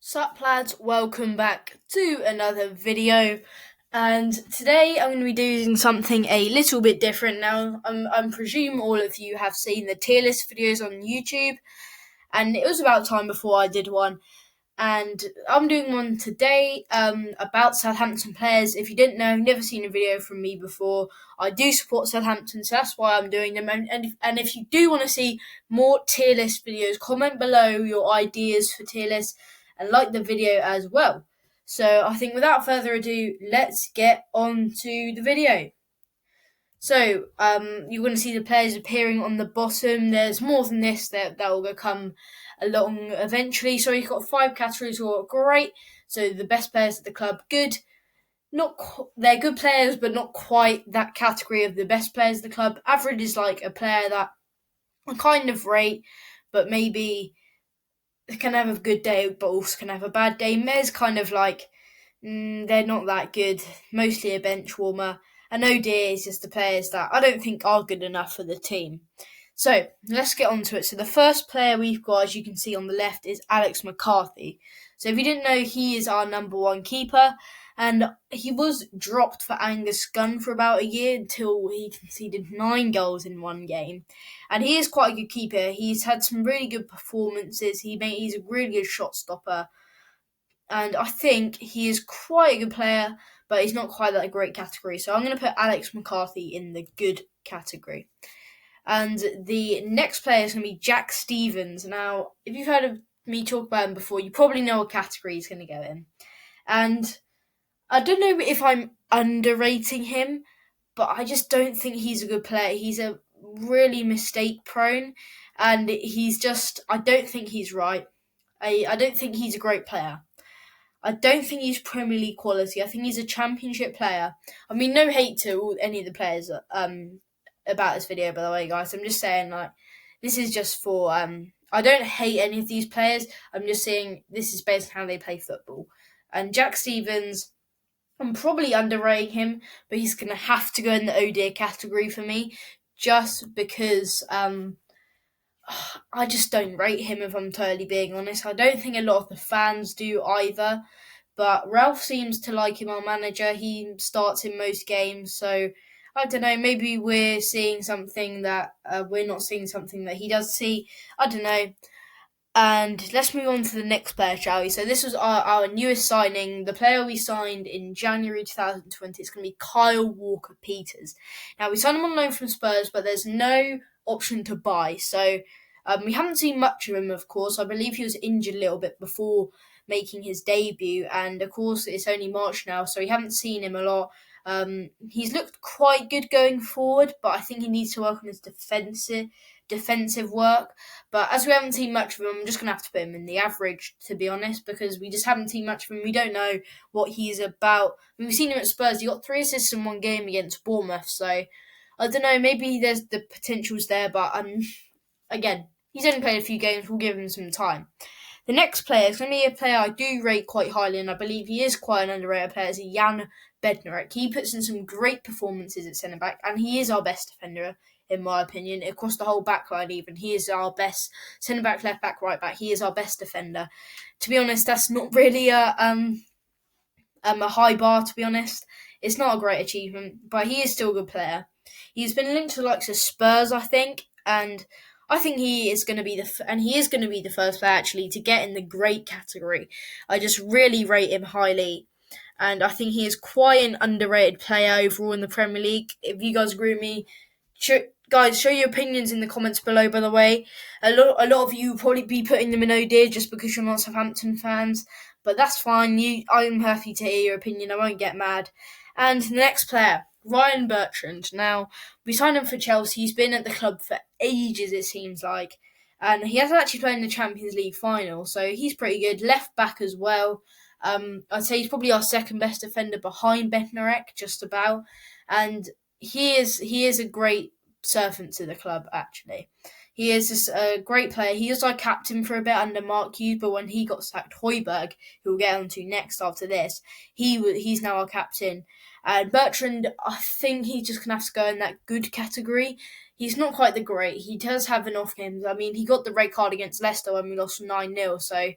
Sup lads, welcome back to another video, and today I'm going to be doing something a little bit different. Now, I presume all of you have seen the tier list videos on YouTube, and it was about time before I did one, and I'm doing one today about Southampton players. If you didn't know, never seen a video from me before, I do support Southampton, so that's why I'm doing them, and if you do want to see more tier list videos, comment below your ideas for tier lists, and like the video as well. So I think without further ado, let's get on to the video. So you're going to see the players appearing on the bottom. There's more than this that will come along eventually. So you've got 5 categories who are great. So the best players at the club, good. They're good players, but not quite that category of the best players at the club. Average is like a player that I kind of rate, but maybe can have a good day, but also can have a bad day. Mez kind of like, they're not that good, mostly a bench warmer. And OD is just the players that I don't think are good enough for the team. So let's get on to it. So the first player we've got, as you can see on the left, is Alex Mccarthy. So if you didn't know, he is our number one keeper. And he was dropped for Angus Gun for about a year until he conceded 9 goals in one game. And he is quite a good keeper. He's had some really good performances. He's a really good shot stopper. And I think he is quite a good player, but he's not quite that great category. So I'm going to put Alex McCarthy in the good category. And the next player is going to be Jack Stevens. Now, if you've heard of me talk about him before, you probably know what category he's going to go in. And I don't know if I'm underrating him, but I just don't think he's a good player. He's a really mistake prone, and I don't think he's right. I don't think he's a great player. I don't think he's Premier League quality. I think he's a Championship player. I mean, no hate to any of the players about this video, by the way, guys. I'm just saying, like, this is just for I don't hate any of these players. I'm just saying this is based on how they play football. And Jack Stevens, I'm probably underrating him, but he's going to have to go in the oh dear category for me, just because I just don't rate him, if I'm totally being honest. I don't think a lot of the fans do either, but Ralph seems to like him, our manager. He starts in most games, so I don't know, maybe we're seeing something that we're not seeing something that he does see. I don't know. And let's move on to the next player, shall we? So this was our newest signing, the player we signed in January 2020. It's going to be Kyle Walker-Peters. Now, we signed him on loan from Spurs, but there's no option to buy. So we haven't seen much of him, of course. I believe he was injured a little bit before making his debut. And, of course, it's only March now, so we haven't seen him a lot. He's looked quite good going forward, but I think he needs to work on his defensive work. But as we haven't seen much of him, I'm just going to have to put him in the average, to be honest, because we just haven't seen much of him. We don't know what he's about. I mean, we've seen him at Spurs. He got 3 assists in one game against Bournemouth, so I don't know, maybe there's the potential's there, but again, he's only played a few games. We'll give him some time. The next player is going to be a player I do rate quite highly, and I believe he is quite an underrated player, is Yannick Bednarik. He puts in some great performances at centre-back, and he is our best defender, in my opinion, across the whole backline even. He is our best centre-back, left-back, right-back. He is our best defender. To be honest, that's not really a high bar, to be honest. It's not a great achievement, but he is still a good player. He's been linked to the likes of Spurs, I think, and I think he is going to be the first player actually to get in the great category. I just really rate him highly, and I think he is quite an underrated player overall in the Premier League. If you guys agree with me, guys, show your opinions in the comments below. By the way, a lot of you will probably be putting them in oh dear just because you're not Southampton fans, but that's fine. I'm happy to hear your opinion. I won't get mad. And the next player, Ryan Bertrand. Now, we signed him for Chelsea. He's been at the club for ages, it seems like. And he hasn't actually played in the Champions League final, so he's pretty good. Left back as well. I'd say he's probably our second best defender behind Bednarik, just about. And he is a great servant to the club, actually. He is just a great player. He was our captain for a bit under Mark Hughes, but when he got sacked, Hoiberg, who we'll get on to next after this, he's now our captain. And Bertrand, I think he's just going to have to go in that good category. he's not quite the great. He does have an off game. I mean, he got the red card against Leicester when we lost 9-0, so,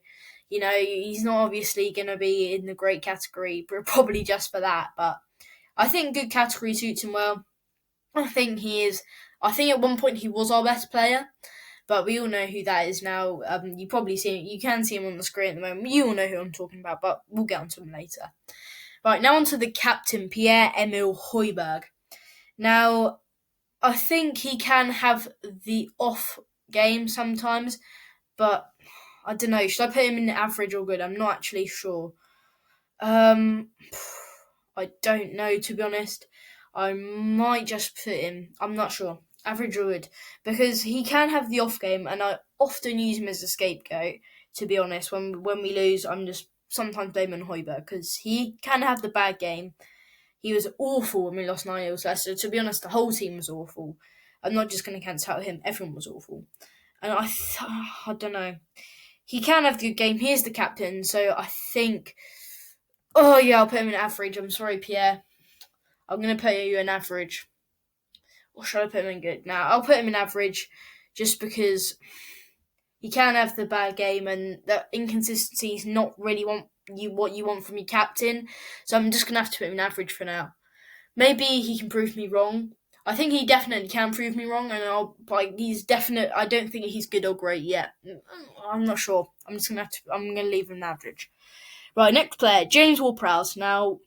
he's not obviously going to be in the great category, but probably just for that. But I think good category suits him well. I think he is. I think at one point he was our best player, but we all know who that is now. You can see him on the screen at the moment. You all know who I'm talking about, but we'll get onto him later. Right, now onto the captain, Pierre Emile Hoiberg. Now, I think he can have the off game sometimes, but I don't know. Should I put him in average or good? I'm not actually sure. I don't know, to be honest. I might just put him, I'm not sure, average or good, because he can have the off game, and I often use him as a scapegoat, to be honest. When we lose, I'm just sometimes blaming Hoiberg, because he can have the bad game. He was awful when we lost 9-0 to Leicester. To be honest, the whole team was awful. I'm not just going to cancel out him. Everyone was awful. And I don't know. He can have the good game. He is the captain, so I think... Oh, yeah, I'll put him in average. I'm sorry, Pierre. I'm going to put you in average. Or should I put him in good? Now, I'll put him in average just because he can have the bad game, and the inconsistency is not really what you want from your captain. So I'm just going to have to put him in average for now. Maybe he can prove me wrong. I think he definitely can prove me wrong, and he's definite. I don't think he's good or great yet. I'm not sure. I'm going to leave him in average. Right, next player, James Ward-Prowse. Now,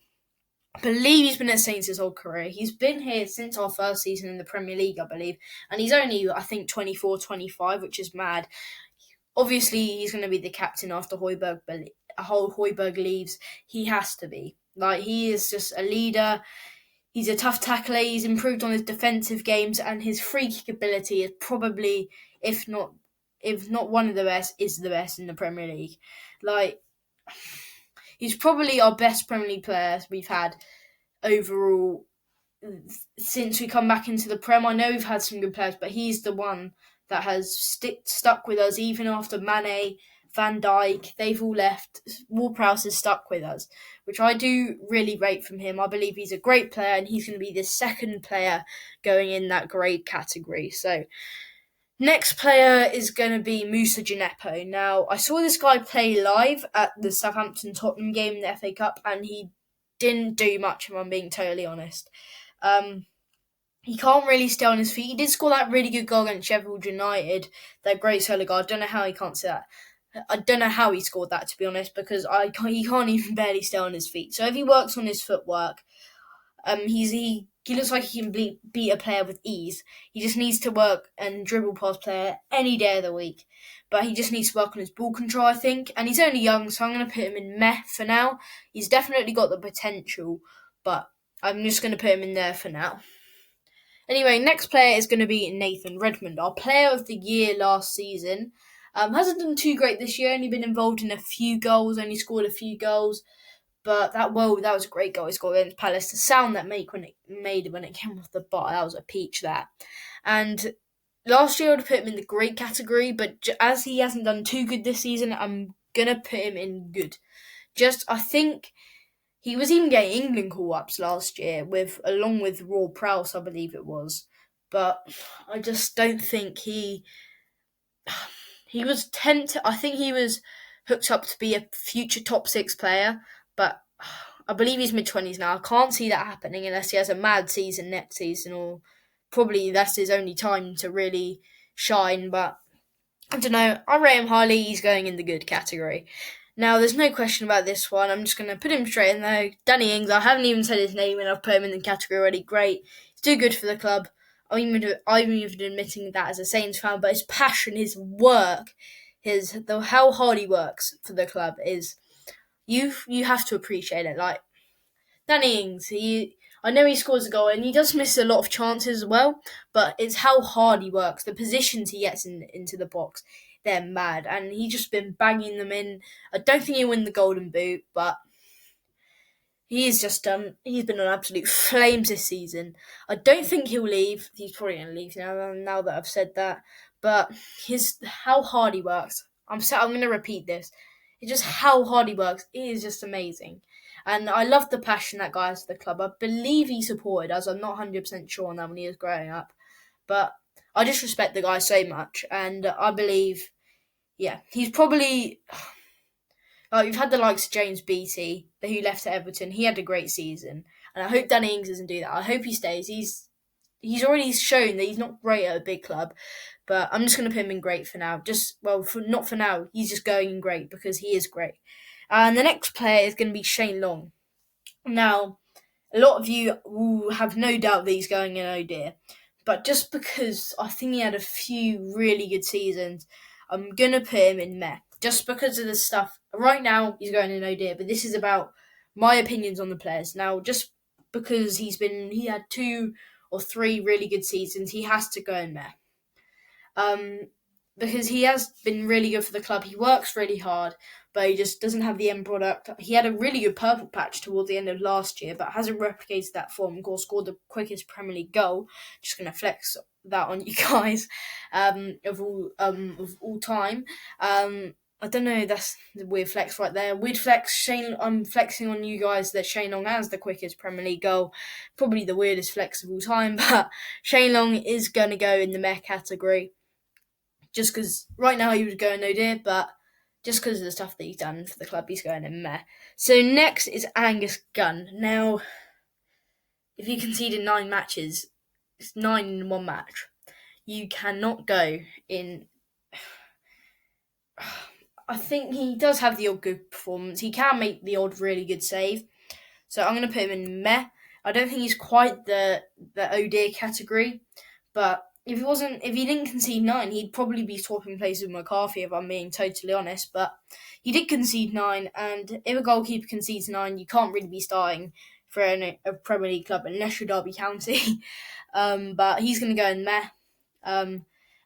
I believe he's been at Saints his whole career. He's been here since our first season in the Premier League, I believe. And he's only, I think, 24, 25, which is mad. Obviously, he's going to be the captain after Hoiberg leaves. He has to be. He is just a leader. He's a tough tackler. He's improved on his defensive games, and his free kick ability is probably, if not one of the best, is the best in the Premier League. He's probably our best Premier League player we've had overall since we come back into the Prem. I know we've had some good players, but he's the one that has stuck with us even after Mane, Van Dijk, they've all left. Ward-Prowse has stuck with us, which I do really rate from him. I believe he's a great player, and he's going to be the second player going in that great category. So, next player is going to be Moussa Djenepo. Now, I saw this guy play live at the Southampton Tottenham game in the FA Cup, and he didn't do much, if I'm being totally honest. He can't really stay on his feet. He did score that really good goal against Sheffield United, that great solo goal. I don't know how he can't say that. I don't know how he scored that, to be honest, because he can't even barely stay on his feet. So if he works on his footwork, he looks like he can beat a player with ease. He just needs to work and dribble past player any day of the week. But he just needs to work on his ball control, I think. And he's only young, so I'm going to put him in meh for now. He's definitely got the potential, but I'm just going to put him in there for now. Anyway, next player is going to be Nathan Redmond, our player of the year last season. Hasn't done too great this year, only been involved in a few goals, only scored a few goals. But that was a great goal he scored against Palace. The sound that made when it came off the bar, that was a peach, that. And last year I would put him in the great category, but as he hasn't done too good this season, I'm going to put him in good. I think he was even getting England call-ups last year, along with Ward-Prowse, I believe it was. But I just don't think he was tempted. I think he was hooked up to be a future top 6 player, but I believe he's mid-20s now. I can't see that happening unless he has a mad season next season, or probably that's his only time to really shine. But I don't know. I rate him highly. He's going in the good category. Now, there's no question about this one. I'm just going to put him straight in there. Danny Ings, I haven't even said his name, and I've put him in the category already. Great. He's too good for the club. I'm even admitting that as a Saints fan, but his passion, his work, how hard he works for the club is, you have to appreciate it. Like, Danny Ings, I know he scores a goal, and he does miss a lot of chances as well, but it's how hard he works, the positions he gets into the box. They're mad, and he's just been banging them in. I don't think he'll win the Golden Boot, but he's been on absolute flames this season. I don't think he'll leave. He's probably going to leave now that I've said that. But how hard he works. I'm going to repeat this. It's just how hard he works. It is just amazing. And I love the passion that guy has for the club. I believe he supported us. I'm not 100% sure on that when he was growing up. But I just respect the guy so much, and I believe, he's probably. We've had the likes of James Beattie, who left to Everton. He had a great season, and I hope Danny Ings doesn't do that. I hope he stays. He's already shown that he's not great at a big club, but I'm just going to put him in great for now. Not for now. He's just going in great because he is great. And the next player is going to be Shane Long. Now, a lot of you will have no doubt that he's going in oh dear, but just because I think he had a few really good seasons, I'm going to put him in meh. Just because of the stuff. Right now, he's going in oh dear, but this is about my opinions on the players. Now, just because he had 2 or 3 really good seasons, he has to go in meh. Because he has been really good for the club. He works really hard, but he just doesn't have the end product. He had a really good purple patch toward the end of last year, but hasn't replicated that form. Of course, scored the quickest Premier League goal. Just going to flex that on you guys of all time. I don't know, that's the weird flex right there. Weird flex, Shane. I'm flexing on you guys that Shane Long has the quickest Premier League goal. Probably the weirdest flex of all time, but Shane Long is going to go in the meh category. Just because right now he would go no dear, but just because of the stuff that he's done for the club, he's going in meh. So next is Angus Gun. Now, if you conceded 9 matches, it's 9 in 1 match. You cannot go in. I think he does have the odd good performance. He can make the odd really good save. So I'm going to put him in meh. I don't think he's quite the oh dear category, but if he didn't concede 9, he'd probably be swapping places with McCarthy, if I'm being totally honest. But he did concede 9, and if a goalkeeper concedes 9, you can't really be starting for a Premier League club unless you're Derby County. But he's going to go in meh.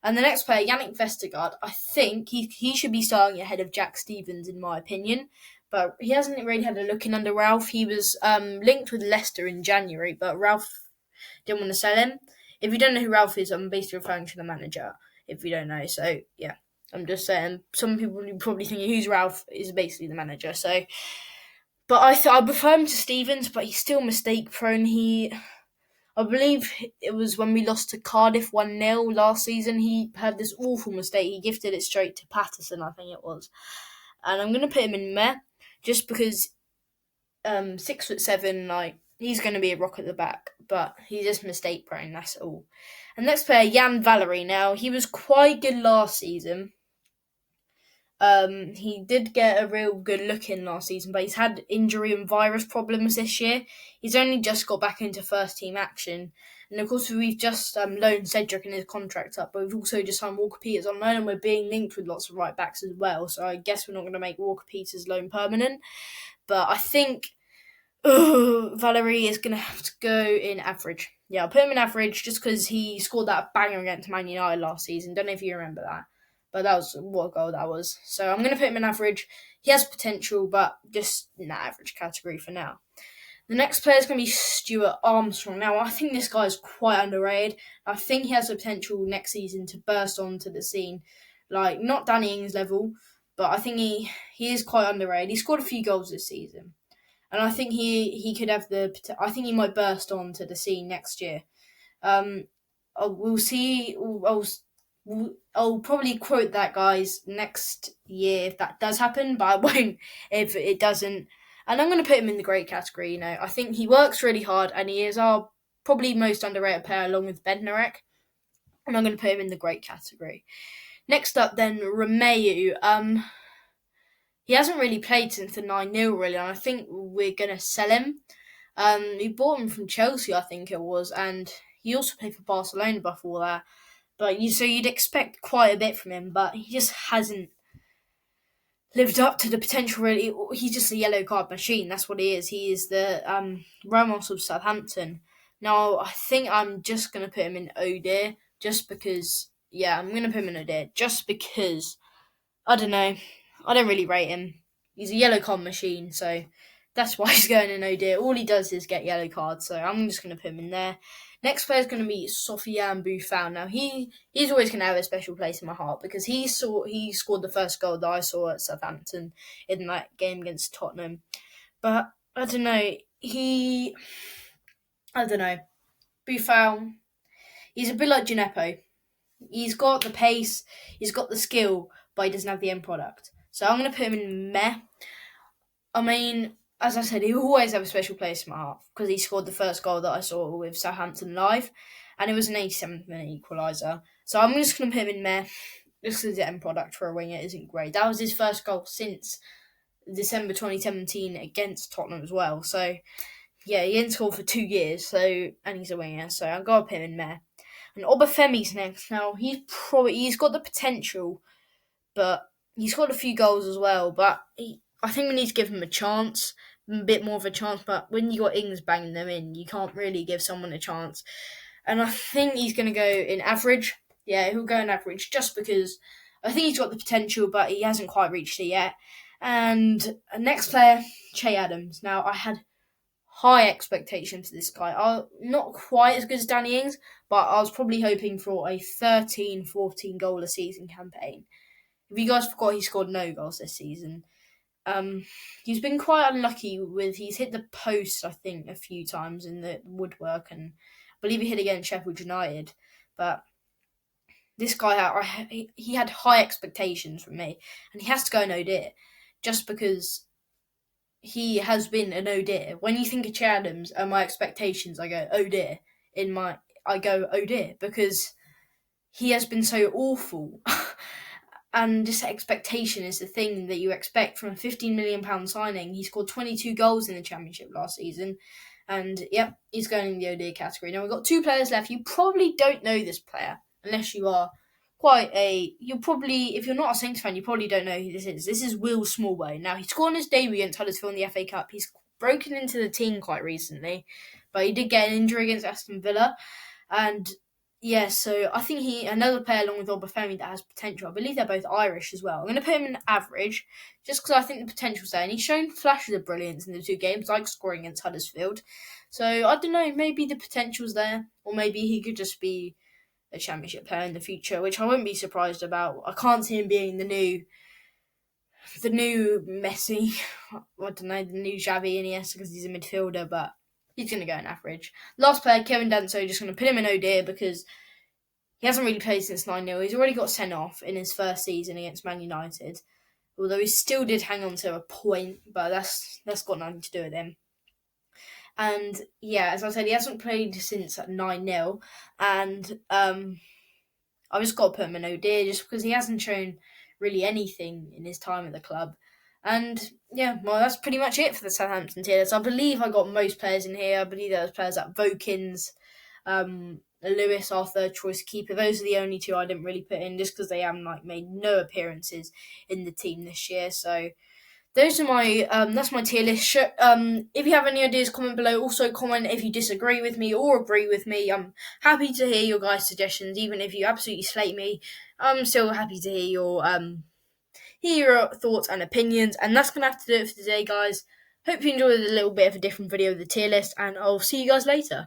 And the next player, Yannick Vestergaard, I think he should be starting ahead of Jack Stevens, in my opinion. But he hasn't really had a look in under Ralph. He was linked with Leicester in January, but Ralph didn't want to sell him. If you don't know who Ralph is, I'm basically referring to the manager, if you don't know. So, yeah, I'm just saying, some people are probably thinking, who's Ralph, is basically the manager. So, but I prefer him to Stevens, but he's still mistake-prone. I believe it was when we lost to Cardiff 1-0 last season, he had this awful mistake. He gifted it straight to Patterson, I think it was. And I'm going to put him in meh, just because 6'7", he's going to be a rock at the back, but he's just mistake prone, that's all. And next player, Jan Valery. Now, he was quite good last season. He did get a real good look in last season, but he's had injury and virus problems this year. He's only just got back into first team action. And of course, we've just loaned Cedric and his contract up, but we've also just signed Walker Peters on loan, and we're being linked with lots of right backs as well. So I guess we're not going to make Walker Peters' loan permanent. But I think Valery is going to have to go in average. Yeah, I'll put him in average just because he scored that banger against Man United last season. Don't know if you remember that. But that was what a goal that was. So I'm going to put him in average. He has potential, but just in that average category for now. The next player is going to be Stuart Armstrong. Now, I think this guy is quite underrated. I think he has the potential next season to burst onto the scene. Not Danny Ings level, but I think he is quite underrated. He scored a few goals this season. And I think he could have I think he might burst onto the scene next year. We'll see. I'll probably quote that, guys, next year if that does happen, but I won't if it doesn't. And I'm going to put him in the great category. I think he works really hard, and he is our probably most underrated player along with Bednarik. And I'm going to put him in the great category. Next up, then, Romeu. He hasn't really played since the 9-0, really, and I think we're going to sell him. We bought him from Chelsea, I think it was, and he also played for Barcelona before that. But so you'd expect quite a bit from him, but he just hasn't lived up to the potential, really. He's just a yellow card machine, that's what he is. He is the Ramos of Southampton. Now, I think I'm just going to put him in oh dear, just because, I'm going to put him in oh dear, just because, I don't know, I don't really rate him. He's a yellow card machine, so that's why he's going in oh dear. All he does is get yellow cards, so I'm just going to put him in there. Next player is going to be Sofiane Buffon. Now, he's always going to have a special place in my heart because he scored the first goal that I saw at Southampton in that game against Tottenham. But, I don't know, Buffon, he's a bit like Gineppo. He's got the pace, he's got the skill, but he doesn't have the end product. So I'm going to put him in meh. I mean, as I said, he will always have a special place in my heart because he scored the first goal that I saw with Southampton live, and it was an 87th minute equaliser. So I'm just going to put him in meh, just because the end product for a winger isn't great. That was his first goal since December 2017 against Tottenham as well. So, yeah, he didn't score for 2 years, and he's a winger, so I've got to put him in meh. And Obafemi's next. Now, he's got the potential, but he's got a few goals as well, but I think we need to give him a chance, a bit more of a chance, but when you got Ings banging them in, you can't really give someone a chance. And I think he's going to go in average. Yeah, he'll go in average just because I think he's got the potential, but he hasn't quite reached it yet. And next player, Che Adams. Now, I had high expectations for this guy. Not quite as good as Danny Ings, but I was probably hoping for a 13, 14 goal a season campaign. If you guys forgot, he scored no goals this season. He's been quite unlucky he's hit the post, I think, a few times in the woodwork, and I believe he hit against Sheffield United. But this guy, he had high expectations from me, and he has to go no dear, just because he has been an oh dear. When you think of Che Adams and my expectations, I go oh dear. I go oh dear because he has been so awful. And this expectation is the thing that you expect from a £15 million signing. He scored 22 goals in the Championship last season. And, yep, he's going in the oh dear category. Now, we've got 2 players left. You probably don't know this player, unless you are if you're not a Saints fan, you probably don't know who this is. This is Will Smallway. Now, he scored on his debut against Huddersfield in the FA Cup. He's broken into the team quite recently, but he did get an injury against Aston Villa. And yeah, so I think another player along with Obafemi that has potential. I believe they're both Irish as well. I'm going to put him in average just because I think the potential's there. And he's shown flashes of brilliance in the 2 games, like scoring against Huddersfield. So I don't know, maybe the potential's there. Or maybe he could just be a Championship player in the future, which I wouldn't be surprised about. I can't see him being the new Messi. I don't know, the new Xavi Iniesta because he's a midfielder, but he's going to go in average. Last player, Kevin Danso, just going to put him in oh dear because he hasn't really played since 9-0. He's already got sent off in his first season against Man United, although he still did hang on to a point, but that's got nothing to do with him. And yeah, as I said, he hasn't played since 9-0, and I've just got to put him in oh dear just because he hasn't shown really anything in his time at the club. And yeah, well, that's pretty much it for the Southampton tier list. I believe I got most players in here. I believe there was players like Vokins, Lewis, our third choice keeper. Those are the only 2 I didn't really put in just because they haven't made no appearances in the team this year. So those are my that's my tier list. If you have any ideas, comment below. Also comment if you disagree with me or agree with me. I'm happy to hear your guys' suggestions, even if you absolutely slate me. I'm still happy to hear your thoughts and opinions. And that's gonna have to do it for today, guys. Hope you enjoyed a little bit of a different video of the tier list, and I'll see you guys later.